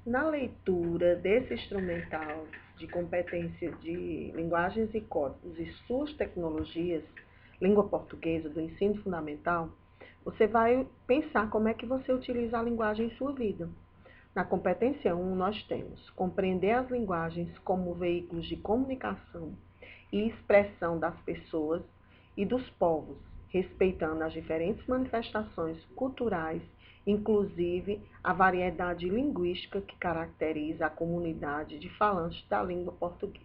Na leitura desse instrumental de competência de linguagens e códigos e suas tecnologias, língua portuguesa do ensino fundamental, você vai pensar como é que você utiliza a linguagem em sua vida. Na competência 1, nós temos compreender as linguagens como veículos de comunicação e expressão das pessoas e dos povos, respeitando as diferentes manifestações culturais, inclusive a variedade linguística que caracteriza a comunidade de falantes da língua portuguesa.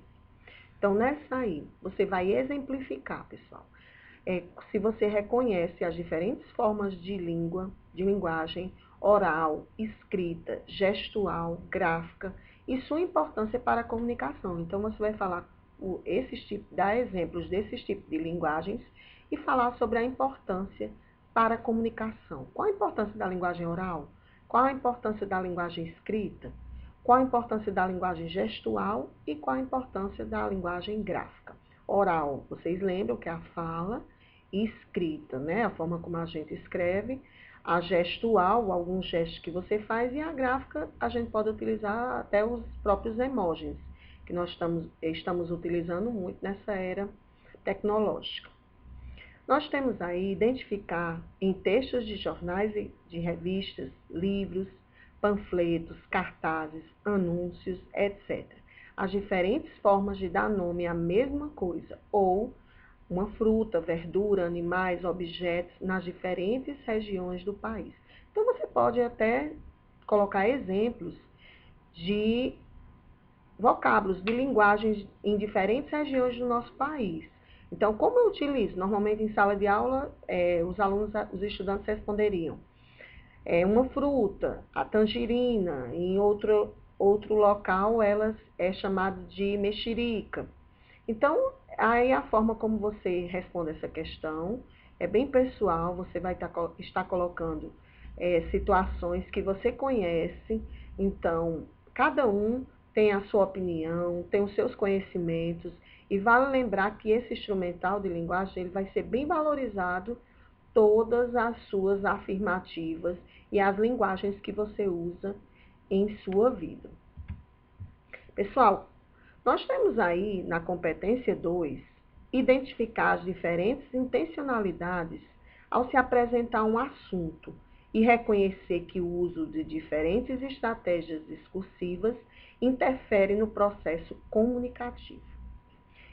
Então, nessa aí, você vai exemplificar, pessoal. Se você reconhece as diferentes formas de língua, de linguagem oral, escrita, gestual, gráfica e sua importância para a comunicação. Então, você vai falar dar exemplos desses tipos de linguagens e falar sobre a importância para a comunicação. Qual a importância da linguagem oral? Qual a importância da linguagem escrita? Qual a importância da linguagem gestual e qual a importância da linguagem gráfica? Oral, vocês lembram que é a fala, e escrita, né? A forma como a gente escreve, a gestual, alguns gestos que você faz, e a gráfica, a gente pode utilizar até os próprios emojis, que nós estamos utilizando muito nessa era tecnológica. Nós temos aí identificar em textos de jornais e de revistas, livros, panfletos, cartazes, anúncios, etc. As diferentes formas de dar nome à mesma coisa, ou uma fruta, verdura, animais, objetos nas diferentes regiões do país. Então, você pode até colocar exemplos de vocábulos, de linguagens em diferentes regiões do nosso país. Então, como eu utilizo? Normalmente, em sala de aula, os estudantes responderiam uma fruta, a tangerina, em outro local, elas é chamada de mexerica. Então, aí a forma como você responde essa questão é bem pessoal, você vai estar colocando situações que você conhece, então, cada um tem a sua opinião, tem os seus conhecimentos, e vale lembrar que esse instrumental de linguagem ele vai ser bem valorizado todas as suas afirmativas e as linguagens que você usa em sua vida. Pessoal, nós temos aí na competência 2, identificar as diferentes intencionalidades ao se apresentar um assunto e reconhecer que o uso de diferentes estratégias discursivas interfere no processo comunicativo.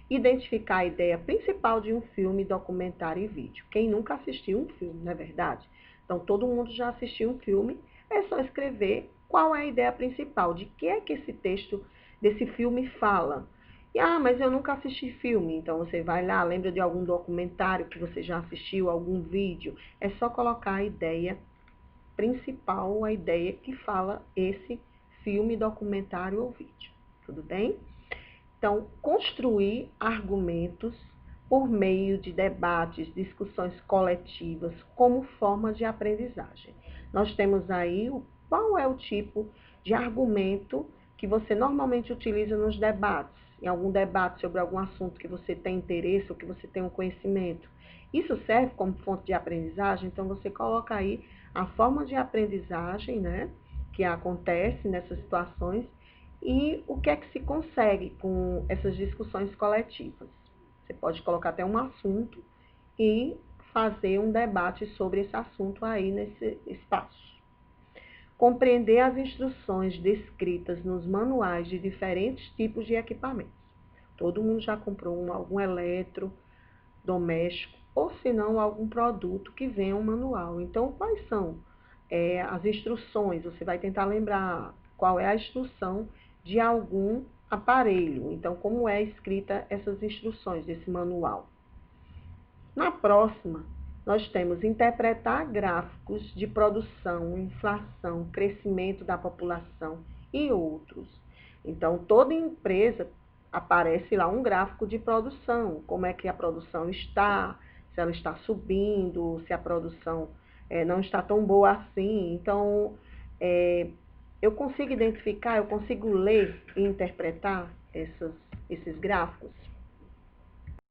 Identificar a ideia principal de um filme, documentário e vídeo. Quem nunca assistiu um filme, não é verdade? Então, todo mundo já assistiu um filme, é só escrever qual é a ideia principal, de que é que esse texto desse filme fala. Mas eu nunca assisti filme, então você vai lá, lembra de algum documentário que você já assistiu, algum vídeo, é só colocar a ideia principal, a ideia que fala esse filme, documentário ou vídeo. Tudo bem? Então, construir argumentos por meio de debates, discussões coletivas, como forma de aprendizagem. Nós temos aí qual é o tipo de argumento que você normalmente utiliza nos debates, em algum debate sobre algum assunto que você tem interesse ou que você tem um conhecimento. Isso serve como fonte de aprendizagem, então você coloca aí a forma de aprendizagem, né, que acontece nessas situações e o que é que se consegue com essas discussões coletivas. Você pode colocar até um assunto e fazer um debate sobre esse assunto aí nesse espaço. Compreender as instruções descritas nos manuais de diferentes tipos de equipamentos. Todo mundo já comprou algum eletrodoméstico ou, se não, algum produto que venha um manual. Então, quais são as instruções? Você vai tentar lembrar qual é a instrução de algum aparelho. Então, como é escrita essas instruções desse manual? Na próxima, nós temos interpretar gráficos de produção, inflação, crescimento da população e outros. Então, toda empresa aparece lá um gráfico de produção, como é que a produção está, se ela está subindo, se a produção não está tão boa assim. Então, eu consigo identificar, eu consigo ler e interpretar esses gráficos.